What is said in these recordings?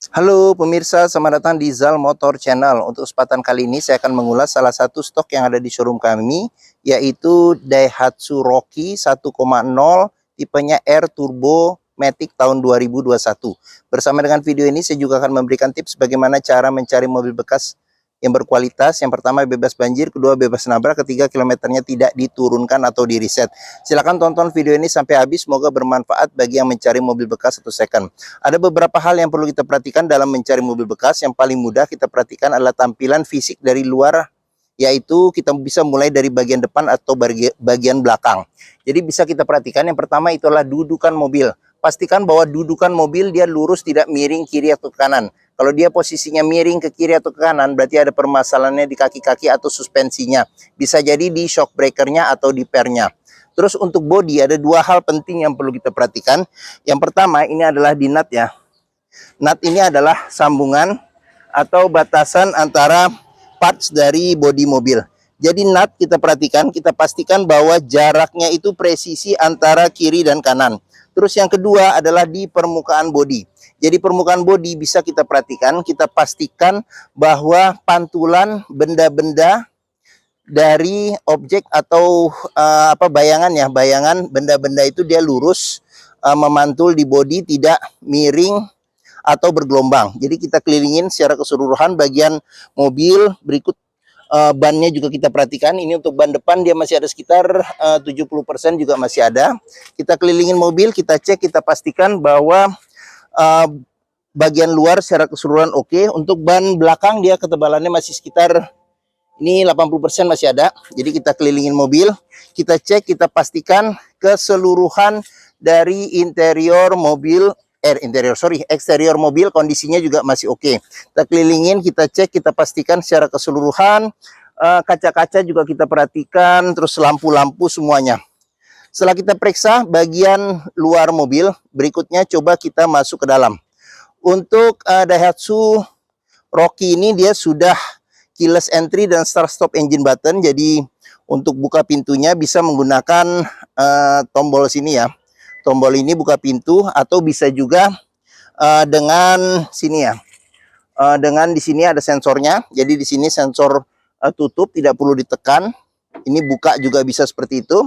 Halo pemirsa, selamat datang di Zal Motor Channel. Untuk kesempatan kali ini saya akan mengulas salah satu stok yang ada di showroom kami, yaitu Daihatsu Rocky 1,0 tipenya R Turbo Matic tahun 2021. Bersama dengan video ini saya juga akan memberikan tips bagaimana cara mencari mobil bekas yang berkualitas. Yang pertama bebas banjir, kedua bebas nabrak, ketiga kilometernya tidak diturunkan atau di reset. Silahkan tonton video ini sampai habis, semoga bermanfaat bagi yang mencari mobil bekas atau second. Ada beberapa hal yang perlu kita perhatikan dalam mencari mobil bekas. Yang paling mudah kita perhatikan adalah tampilan fisik dari luar, yaitu kita bisa mulai dari bagian depan atau bagian belakang. Jadi bisa kita perhatikan, yang pertama itu adalah dudukan mobil. Pastikan bahwa dudukan mobil dia lurus, tidak miring kiri atau ke kanan. Kalau dia posisinya miring ke kiri atau ke kanan, berarti ada permasalahannya di kaki-kaki atau suspensinya. Bisa jadi di shock breakernya atau di pernya. Terus untuk bodi ada dua hal penting yang perlu kita perhatikan. Yang pertama ini adalah di nut ya. Nut ini adalah sambungan atau batasan antara parts dari bodi mobil. Jadi nut kita perhatikan, kita pastikan bahwa jaraknya itu presisi antara kiri dan kanan. Terus yang kedua adalah di permukaan bodi. Jadi permukaan bodi bisa kita perhatikan, kita pastikan bahwa pantulan benda-benda dari objek atau bayangan ya, bayangan benda-benda itu dia lurus, memantul di bodi, tidak miring atau bergelombang. Jadi kita kelilingin secara keseluruhan bagian mobil. Berikut bannya juga kita perhatikan. Ini untuk ban depan dia masih ada sekitar 70% juga masih ada. Kita kelilingin mobil, kita cek, kita pastikan bahwa bagian luar secara keseluruhan oke. Untuk ban belakang dia ketebalannya masih sekitar ini 80% masih ada. Jadi kita kelilingin mobil, kita cek, kita pastikan keseluruhan dari interior mobil, eksterior mobil kondisinya juga masih oke. Kita kelilingin, kita cek, kita pastikan secara keseluruhan. Kaca-kaca juga kita perhatikan, terus lampu-lampu semuanya. Setelah kita periksa bagian luar mobil, berikutnya coba kita masuk ke dalam. Untuk Daihatsu Rocky ini dia sudah keyless entry dan start stop engine button. Jadi untuk buka pintunya bisa menggunakan tombol sini ya. Tombol ini buka pintu, atau bisa juga dengan sini ya. Dengan di sini ada sensornya. Jadi di sini sensor tutup, tidak perlu ditekan. Ini buka juga bisa seperti itu.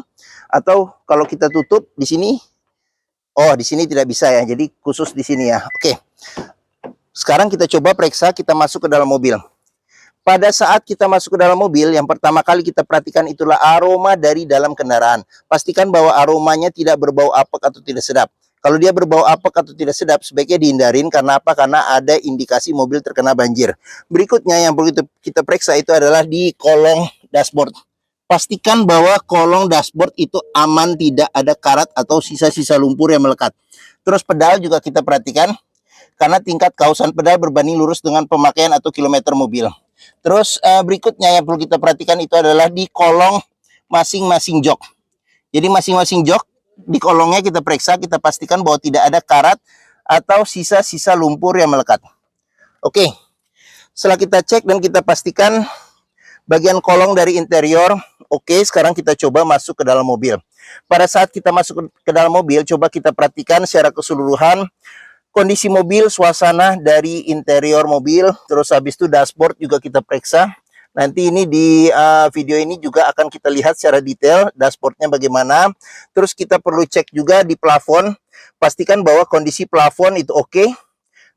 Atau kalau kita tutup di sini, oh di sini tidak bisa ya. Jadi khusus di sini ya. Oke. Sekarang kita coba periksa, kita masuk ke dalam mobil. Pada saat kita masuk ke dalam mobil, yang pertama kali kita perhatikan itulah aroma dari dalam kendaraan. Pastikan bahwa aromanya tidak berbau apek atau tidak sedap. Kalau dia berbau apek atau tidak sedap, sebaiknya dihindarin. Karena apa? Karena ada indikasi mobil terkena banjir. Berikutnya yang perlu kita periksa itu adalah di kolong dashboard. Pastikan bahwa kolong dashboard itu aman, tidak ada karat atau sisa-sisa lumpur yang melekat. Terus pedal juga kita perhatikan, karena tingkat kausan pedal berbanding lurus dengan pemakaian atau kilometer mobil. Terus berikutnya yang perlu kita perhatikan itu adalah di kolong masing-masing jok. Jadi masing-masing jok di kolongnya kita periksa, kita pastikan bahwa tidak ada karat atau sisa-sisa lumpur yang melekat. Oke, setelah kita cek dan kita pastikan bagian kolong dari interior oke, sekarang kita coba masuk ke dalam mobil. Pada saat kita masuk ke dalam mobil, coba kita perhatikan secara keseluruhan kondisi mobil, suasana dari interior mobil. Terus habis itu dashboard juga kita periksa. Nanti ini di video ini juga akan kita lihat secara detail dashboardnya bagaimana. Terus kita perlu cek juga di plafon, pastikan bahwa kondisi plafon itu oke.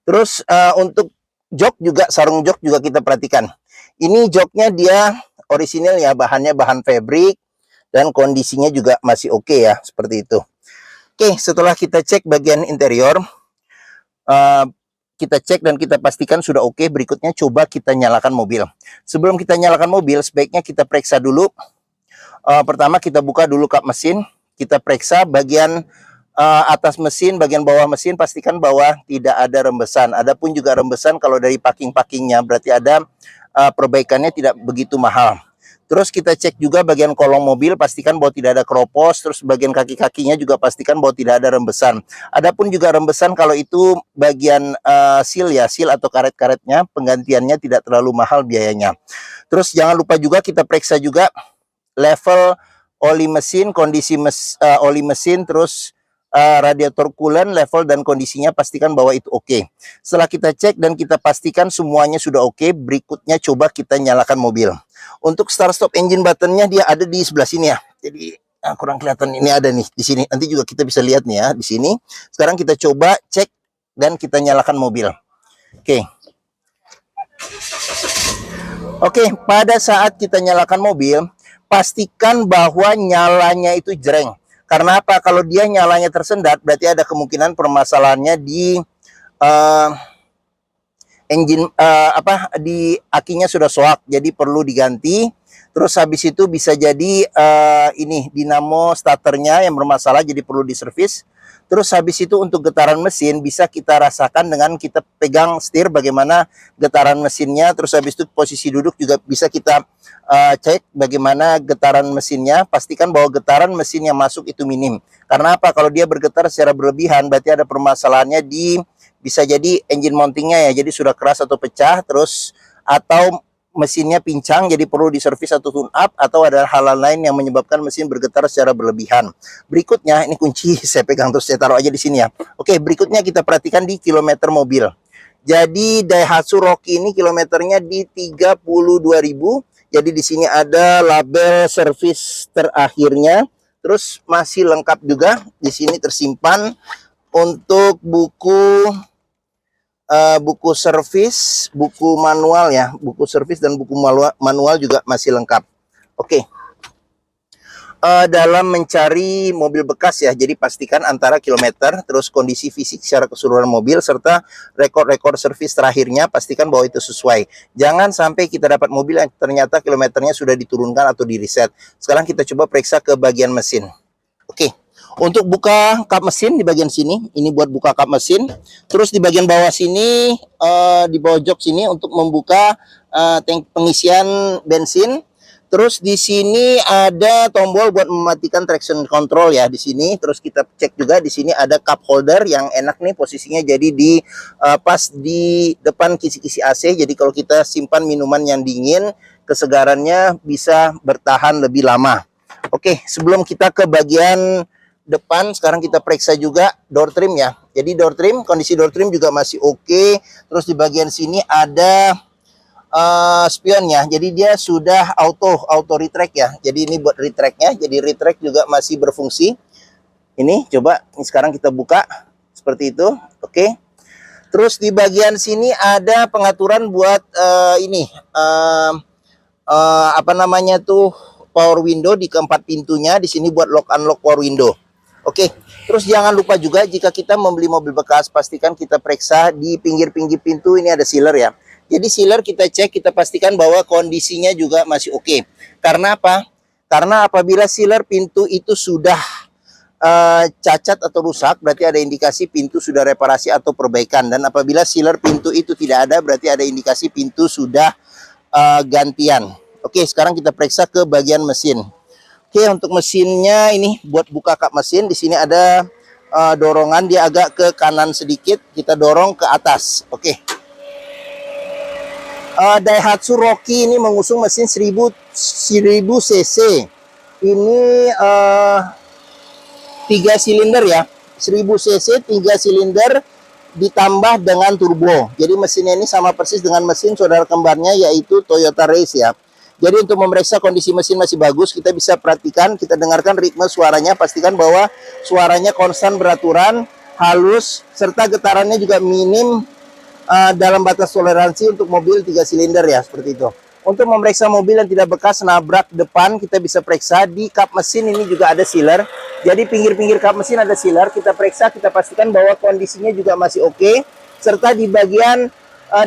Terus untuk jok juga, sarung jok juga kita perhatikan. Ini joknya dia orisinil ya, bahannya bahan fabric dan kondisinya juga masih oke ya, seperti itu. Oke, setelah kita cek bagian interior, kita cek dan kita pastikan sudah oke. Berikutnya coba kita nyalakan mobil. Sebelum kita nyalakan mobil, sebaiknya kita periksa dulu. Pertama kita buka dulu kap mesin, kita periksa bagian atas mesin, bagian bawah mesin, pastikan bahwa tidak ada rembesan. Adapun juga rembesan kalau dari packing-packingnya berarti ada perbaikannya tidak begitu mahal. Terus kita cek juga bagian kolong mobil, pastikan bahwa tidak ada keropos. Terus bagian kaki-kakinya juga pastikan bahwa tidak ada rembesan. Adapun juga rembesan kalau itu bagian seal ya, seal atau karet-karetnya, penggantiannya tidak terlalu mahal biayanya. Terus jangan lupa juga kita periksa juga level oli mesin, kondisi oli mesin, terus radiator coolant level dan kondisinya pastikan bahwa itu oke. Setelah kita cek dan kita pastikan semuanya sudah oke, berikutnya coba kita nyalakan mobil. Untuk start stop engine buttonnya dia ada di sebelah sini ya. Jadi kurang kelihatan, ini ada nih di sini. Nanti juga kita bisa lihat nih ya di sini. Sekarang kita coba cek dan kita nyalakan mobil. Oke. Oke, pada saat kita nyalakan mobil, pastikan bahwa nyalanya itu jreng. Karena apa? Kalau dia nyalanya tersendat, berarti ada kemungkinan permasalahannya di engine di akinya sudah soak, jadi perlu diganti. Terus habis itu bisa jadi ini dinamo starternya yang bermasalah, jadi perlu diservis. Terus habis itu untuk getaran mesin bisa kita rasakan dengan kita pegang setir bagaimana getaran mesinnya. Terus habis itu posisi duduk juga bisa kita cek bagaimana getaran mesinnya. Pastikan bahwa getaran mesin yang masuk itu minim. Karena apa? Kalau dia bergetar secara berlebihan berarti ada permasalahannya di, bisa jadi engine mountingnya ya, jadi sudah keras atau pecah, terus atau mesinnya pincang jadi perlu diservis atau tune up, atau ada hal lain yang menyebabkan mesin bergetar secara berlebihan. Berikutnya, ini kunci saya pegang terus saya taruh aja di sini ya. Oke, berikutnya kita perhatikan di kilometer mobil. Jadi Daihatsu Rocky ini kilometernya di 32.000. Jadi di sini ada label servis terakhirnya. Terus masih lengkap juga di sini tersimpan untuk buku servis, buku manual ya, buku servis dan buku manual juga masih lengkap. Oke. Dalam mencari mobil bekas ya, jadi pastikan antara kilometer, terus kondisi fisik secara keseluruhan mobil, serta rekor-rekor servis terakhirnya, pastikan bahwa itu sesuai. Jangan sampai kita dapat mobil yang ternyata kilometernya sudah diturunkan atau di reset. Sekarang kita coba periksa ke bagian mesin. Oke. Untuk buka kap mesin di bagian sini, ini buat buka kap mesin. Terus di bagian bawah sini, di bawah jok sini untuk membuka tank pengisian bensin. Terus di sini ada tombol buat mematikan traction control ya di sini. Terus kita cek juga di sini ada cup holder yang enak nih posisinya, jadi di pas di depan kisi-kisi AC. Jadi kalau kita simpan minuman yang dingin, kesegarannya bisa bertahan lebih lama. Oke, sebelum kita ke bagian depan, sekarang kita periksa juga door trim ya. Jadi door trim, kondisi door trim juga masih oke. Terus di bagian sini ada spionnya, jadi dia sudah auto retract ya. Jadi ini buat retractnya, jadi retract juga masih berfungsi. Ini coba, ini sekarang kita buka seperti itu. Oke. Terus di bagian sini ada pengaturan buat ini apa namanya tuh, power window di keempat pintunya. Di sini buat lock unlock power window. Oke, terus jangan lupa juga jika kita membeli mobil bekas, pastikan kita periksa di pinggir-pinggir pintu ini ada sealer ya. Jadi sealer kita cek, kita pastikan bahwa kondisinya juga masih oke. Karena apa? Karena apabila sealer pintu itu sudah cacat atau rusak, berarti ada indikasi pintu sudah reparasi atau perbaikan. Dan apabila sealer pintu itu tidak ada, berarti ada indikasi pintu sudah gantian. Oke, sekarang kita periksa ke bagian mesin. Oke, untuk mesinnya ini buat buka kap mesin, di sini ada dorongan, dia agak ke kanan sedikit, kita dorong ke atas. Oke. Daihatsu Rocky ini mengusung mesin 1000 cc. Ini 3 silinder ya. 1000 cc 3 silinder ditambah dengan turbo. Jadi mesinnya ini sama persis dengan mesin saudara kembarnya yaitu Toyota Race ya. Jadi untuk memeriksa kondisi mesin masih bagus, kita bisa perhatikan, kita dengarkan ritme suaranya, pastikan bahwa suaranya konstan beraturan, halus, serta getarannya juga minim dalam batas toleransi untuk mobil 3 silinder ya, seperti itu. Untuk memeriksa mobil yang tidak bekas nabrak depan, kita bisa periksa di kap mesin ini juga ada sealer. Jadi pinggir-pinggir kap mesin ada sealer, kita periksa, kita pastikan bahwa kondisinya juga masih oke. Serta di bagian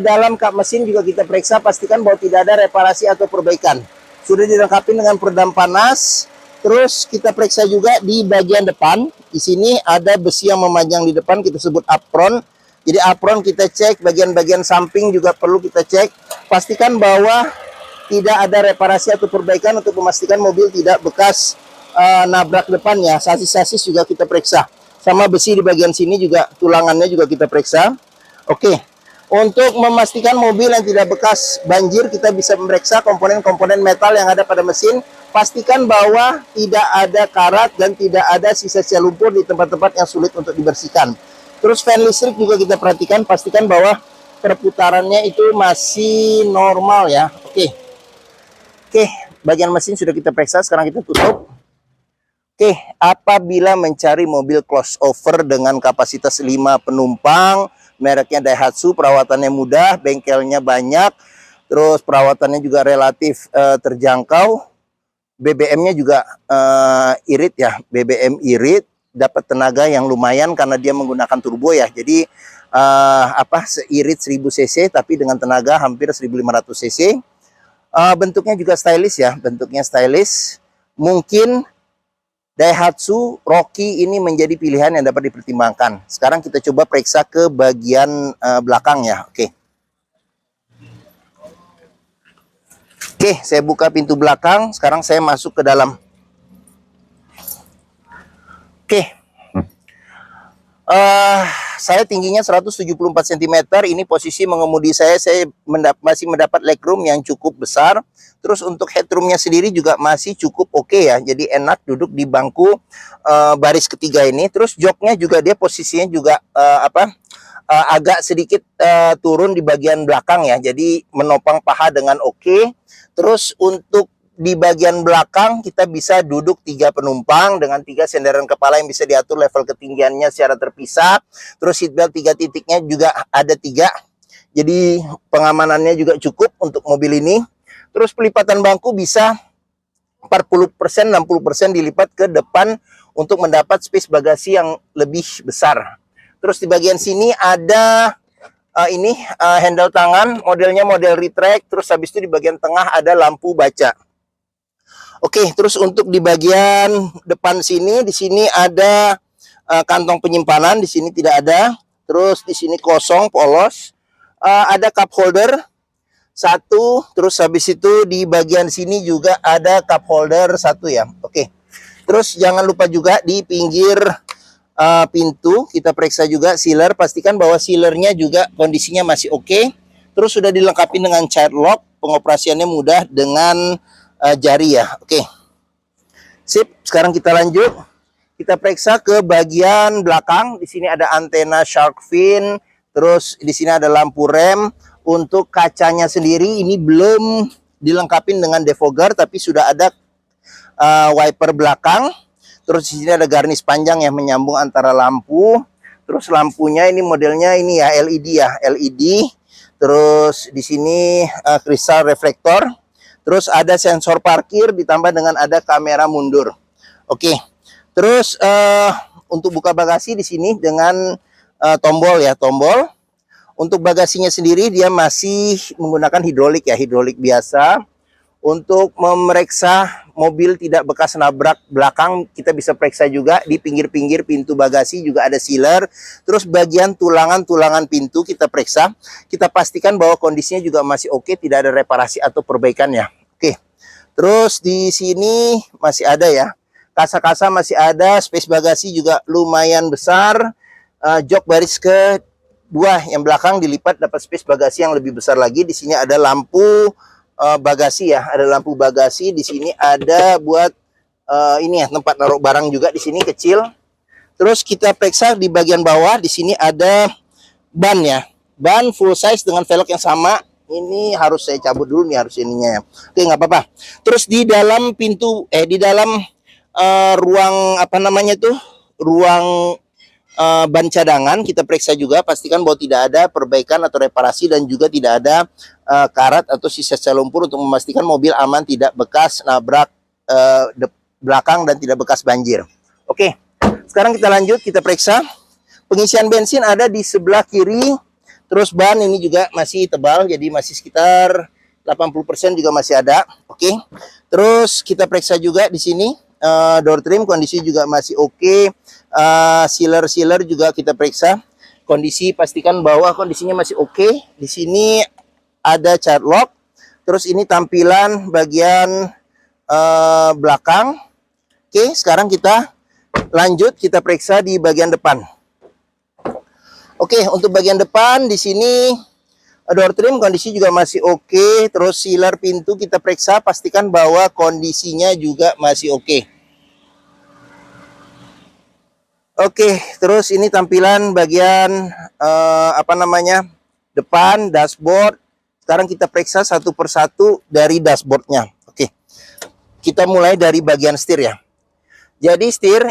dalam kap mesin juga kita periksa, pastikan bahwa tidak ada reparasi atau perbaikan. Sudah dilengkapi dengan peredam panas. Terus kita periksa juga di bagian depan. Di sini ada besi yang memanjang di depan, kita sebut apron. Jadi apron kita cek, bagian-bagian samping juga perlu kita cek. Pastikan bahwa tidak ada reparasi atau perbaikan untuk memastikan mobil tidak bekas nabrak depannya. Sasis-sasis juga kita periksa. Sama besi di bagian sini juga, tulangannya juga kita periksa. Oke. Untuk memastikan mobil yang tidak bekas banjir, kita bisa memeriksa komponen-komponen metal yang ada pada mesin. pastikan bahwa tidak ada karat dan tidak ada sisa-sisa lumpur di tempat-tempat yang sulit untuk dibersihkan. Terus fan listrik juga kita perhatikan, pastikan bahwa perputarannya itu masih normal ya. Oke, bagian mesin sudah kita periksa, sekarang kita tutup. Oke, apabila mencari mobil crossover dengan kapasitas 5 penumpang, mereknya Daihatsu, perawatannya mudah, bengkelnya banyak, terus perawatannya juga relatif terjangkau, BBM-nya juga irit ya, BBM irit, dapat tenaga yang lumayan karena dia menggunakan turbo ya. Jadi seirit 1000 cc tapi dengan tenaga hampir 1500 cc. Bentuknya juga stylish ya, bentuknya stylish. Mungkin Daihatsu Rocky ini menjadi pilihan yang dapat dipertimbangkan. Sekarang kita coba periksa ke bagian belakang ya. Oke, saya buka pintu belakang. Sekarang saya masuk ke dalam. Oke. Saya tingginya 174 cm. Ini posisi mengemudi saya masih mendapat legroom yang cukup besar. Terus untuk headroomnya sendiri juga masih cukup oke ya. Jadi enak duduk di bangku baris ketiga ini. Terus joknya juga dia posisinya juga agak sedikit turun di bagian belakang ya. Jadi menopang paha dengan oke. Terus untuk di bagian belakang kita bisa duduk 3 penumpang dengan 3 senderan kepala yang bisa diatur level ketinggiannya secara terpisah. Terus seatbelt 3 titiknya juga ada 3. Jadi pengamanannya juga cukup untuk mobil ini. Terus pelipatan bangku bisa 40%, 60% dilipat ke depan untuk mendapat space bagasi yang lebih besar. Terus di bagian sini ada handle tangan, modelnya model retract. Terus habis itu di bagian tengah ada lampu baca. Oke, terus untuk di bagian depan sini, di sini ada kantong penyimpanan, di sini tidak ada. Terus di sini kosong, polos. Ada cup holder 1, terus habis itu di bagian sini juga ada cup holder 1 ya. Oke. Terus jangan lupa juga di pinggir pintu kita periksa juga sealer, pastikan bahwa sealernya juga kondisinya masih oke. Terus sudah dilengkapi dengan child lock, pengoperasiannya mudah dengan jari ya. Oke. Sip, sekarang kita lanjut. Kita periksa ke bagian belakang. Di sini ada antena shark fin, terus di sini ada lampu rem. Untuk kacanya sendiri ini belum dilengkapi dengan defogger, tapi sudah ada wiper belakang. Terus di sini ada garnish panjang yang menyambung antara lampu. Terus lampunya ini modelnya ini ya LED ya, LED. Terus di sini kristal reflektor. Terus ada sensor parkir ditambah dengan ada kamera mundur. Oke. Terus untuk buka bagasi di sini dengan tombol ya, tombol. Untuk bagasinya sendiri dia masih menggunakan hidrolik ya, hidrolik biasa. Untuk memeriksa mobil tidak bekas nabrak belakang, kita bisa periksa juga di pinggir-pinggir pintu bagasi juga ada sealer. Terus bagian tulangan-tulangan pintu kita periksa. Kita pastikan bahwa kondisinya juga masih oke, tidak ada reparasi atau perbaikannya. Oke. Terus di sini masih ada ya. Kasa-kasa masih ada, space bagasi juga lumayan besar. Jok baris ke 2 yang belakang dilipat dapat space bagasi yang lebih besar lagi. Di sini ada lampu bagasi ya, ada lampu bagasi. Di sini ada buat ini ya, tempat naruh barang juga di sini kecil. Terus kita periksa di bagian bawah, di sini ada ban ya, ban full size dengan velg yang sama. Ini harus saya cabut dulu nih, harus ininya ya. Oke, nggak apa-apa. Terus di dalam pintu di dalam ruang apa namanya tuh, ruang ban cadangan kita periksa juga, pastikan bahwa tidak ada perbaikan atau reparasi dan juga tidak ada karat atau sisa-sisa lumpur untuk memastikan mobil aman, tidak bekas nabrak belakang dan tidak bekas banjir. Oke, sekarang kita lanjut, kita periksa. Pengisian bensin ada di sebelah kiri. Terus ban ini juga masih tebal, jadi masih sekitar 80% juga masih ada. Oke. Terus kita periksa juga di sini door trim kondisi juga masih oke. Sealer juga kita periksa. Kondisi pastikan bahwa kondisinya masih oke. Di sini ada child lock. Terus ini tampilan bagian belakang. Oke, sekarang kita lanjut, kita periksa di bagian depan. Oke, untuk bagian depan di sini Door trim kondisi juga masih oke. Terus sealer pintu kita periksa, pastikan bahwa kondisinya juga masih oke. Oke, terus ini tampilan bagian depan dashboard. Sekarang kita periksa satu persatu dari dashboardnya. Oke, kita mulai dari bagian setir ya. Jadi setir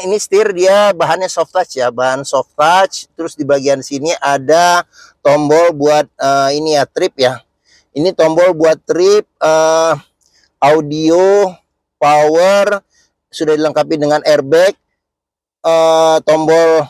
dia bahannya soft touch ya, bahan soft touch. Terus di bagian sini ada tombol buat trip ya. Ini tombol buat trip, audio, power, sudah dilengkapi dengan airbag, tombol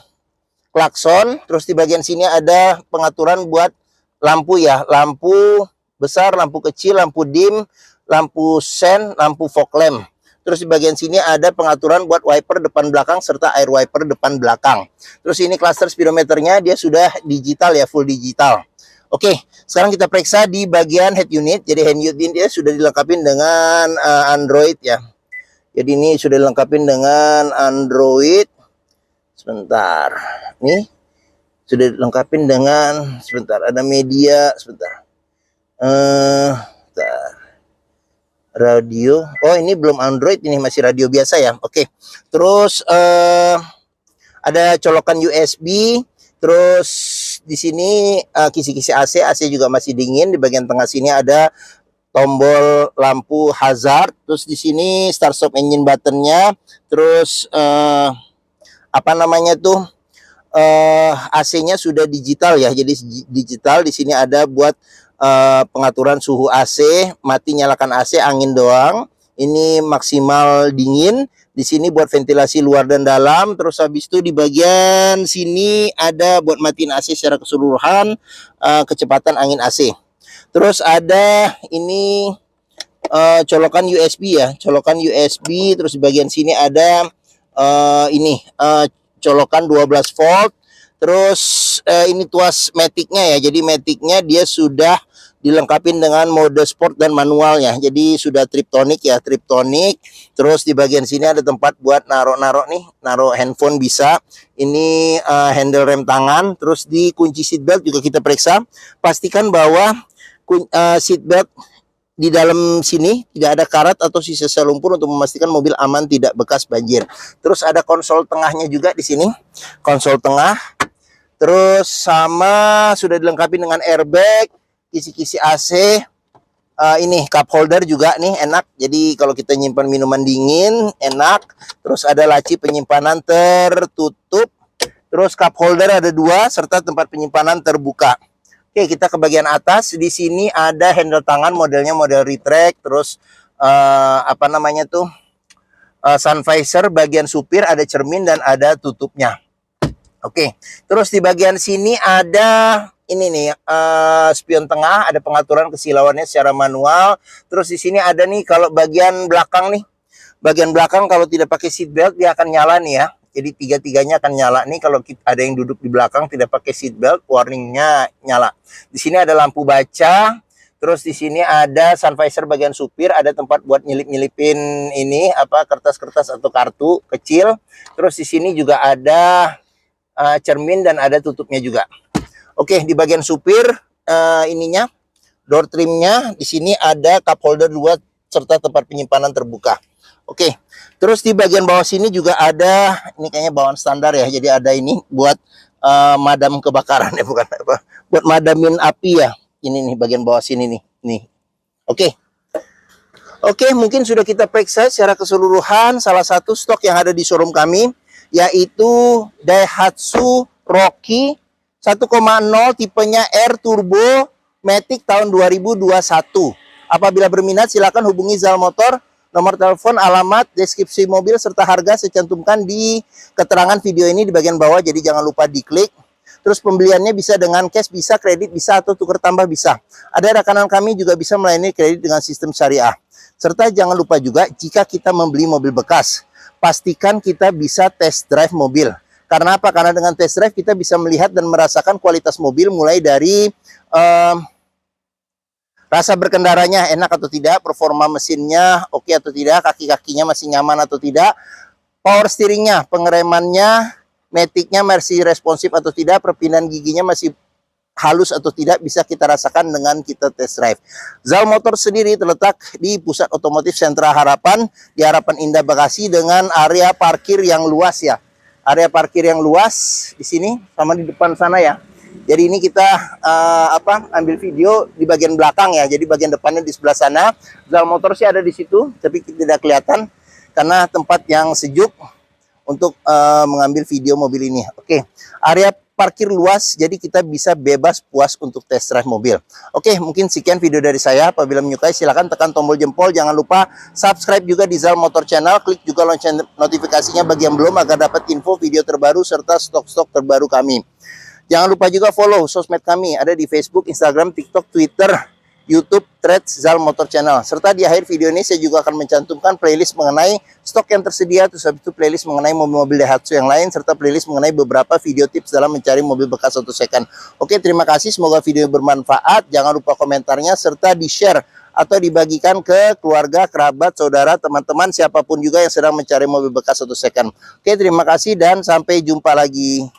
klakson. Terus di bagian sini ada pengaturan buat lampu ya, lampu besar, lampu kecil, lampu dim, lampu sen, lampu fog lamp. Terus di bagian sini ada pengaturan buat wiper depan belakang serta air wiper depan belakang. Terus ini cluster speedometernya dia sudah digital ya, full digital. Oke, sekarang kita periksa di bagian head unit. Jadi head unit dia sudah dilengkapi dengan Android ya. Jadi ini sudah dilengkapi dengan Android. Sebentar. Nih sudah dilengkapi dengan ada media sebentar. Radio. Oh, ini belum Android, ini masih radio biasa ya. Oke. Terus ada colokan USB. Terus di sini kisi-kisi AC. AC juga masih dingin. Di bagian tengah sini ada tombol lampu hazard. Terus di sini start stop engine buttonnya. Terus AC-nya sudah digital ya. Jadi digital di sini ada buat pengaturan suhu AC, mati nyalakan AC, angin doang. Ini maksimal dingin. Di sini buat ventilasi luar dan dalam. Terus habis itu di bagian sini ada buat matiin AC secara keseluruhan, kecepatan angin AC. Terus ada ini colokan USB ya, colokan USB. Terus di bagian sini ada colokan 12 volt. Terus ini tuas matic-nya ya. Jadi matic-nya dia sudah dilengkapi dengan mode sport dan manualnya. Jadi sudah triptonic ya, triptonic. Terus di bagian sini ada tempat buat naruh handphone bisa. Ini handle rem tangan. Terus di kunci seatbelt juga kita periksa. Pastikan bahwa seatbelt di dalam sini tidak ada karat atau sisa lumpur untuk memastikan mobil aman tidak bekas banjir. Terus ada konsol tengahnya juga di sini. Konsol tengah. Terus sama sudah dilengkapi dengan airbag, kisi-kisi AC. Ini cup holder juga nih enak. Jadi kalau kita nyimpan minuman dingin enak. Terus ada laci penyimpanan tertutup. Terus cup holder ada 2 serta tempat penyimpanan terbuka. Oke, kita ke bagian atas. Di sini ada handle tangan, modelnya model retract. Terus sun visor bagian supir, ada cermin dan ada tutupnya. Oke, terus di bagian sini ada ini nih spion tengah, ada pengaturan kesilauannya secara manual. Terus di sini ada nih kalau bagian belakang nih, bagian belakang kalau tidak pakai seat belt dia akan nyala nih ya. Jadi tiga-tiganya akan nyala nih kalau ada yang duduk di belakang tidak pakai seat belt, warningnya nyala. Di sini ada lampu baca. Terus di sini ada sun visor bagian supir, ada tempat buat nyelip-nyelipin ini kertas-kertas atau kartu kecil. Terus di sini juga ada cermin dan ada tutupnya juga. Oke, di bagian supir door trimnya di sini ada cup holder 2 serta tempat penyimpanan terbuka. Oke. Terus di bagian bawah sini juga ada, ini kayaknya bawaan standar ya. Jadi ada ini buat madam kebakaran ya, bukan apa. Buat madamin api ya. Ini nih bagian bawah sini nih. Nih. Oke. Oke, mungkin sudah kita periksa secara keseluruhan salah satu stok yang ada di showroom kami, yaitu Daihatsu Rocky 1.0 tipenya R Turbo Matic tahun 2021. Apabila berminat silakan hubungi Zal Motor. Nomor telepon, alamat, deskripsi mobil serta harga saya cantumkan di keterangan video ini di bagian bawah, jadi jangan lupa diklik. Terus pembeliannya bisa dengan cash, bisa kredit, bisa atau tukar tambah bisa. Ada rekanan kami juga bisa melayani kredit dengan sistem syariah. Serta jangan lupa juga jika kita membeli mobil bekas, pastikan kita bisa test drive mobil. Karena apa? Karena dengan test drive kita bisa melihat dan merasakan kualitas mobil mulai dari rasa berkendaranya enak atau tidak, performa mesinnya oke atau tidak, kaki-kakinya masih nyaman atau tidak, power steeringnya, pengeremannya, matic-nya masih responsif atau tidak, perpindahan giginya masih halus atau tidak bisa kita rasakan dengan kita test drive. Zal Motor sendiri terletak di Pusat Otomotif Sentra Harapan di Harapan Indah Bekasi dengan area parkir yang luas ya. Area parkir yang luas di sini sama di depan sana ya. Jadi ini kita ambil video di bagian belakang ya. Jadi bagian depannya di sebelah sana. Zal Motor sih ada di situ, tapi tidak kelihatan karena tempat yang sejuk untuk mengambil video mobil ini. Oke, area parkir luas, jadi kita bisa bebas puas untuk test drive mobil. Oke, mungkin sekian video dari saya. Apabila menyukai, silahkan tekan tombol jempol. Jangan lupa subscribe juga di Zal Motor Channel. Klik juga lonceng notifikasinya bagi yang belum agar dapat info video terbaru serta stok-stok terbaru kami. Jangan lupa juga follow sosmed kami. Ada di Facebook, Instagram, TikTok, Twitter, YouTube, Threads, Zal Motor Channel. Serta di akhir video ini saya juga akan mencantumkan playlist mengenai stok yang tersedia, terus habis itu playlist mengenai mobil-mobil Daihatsu yang lain, serta playlist mengenai beberapa video tips dalam mencari mobil bekas atau second. Oke, terima kasih. Semoga video bermanfaat. Jangan lupa komentarnya, serta di-share atau dibagikan ke keluarga, kerabat, saudara, teman-teman, siapapun juga yang sedang mencari mobil bekas atau second. Oke, terima kasih dan sampai jumpa lagi.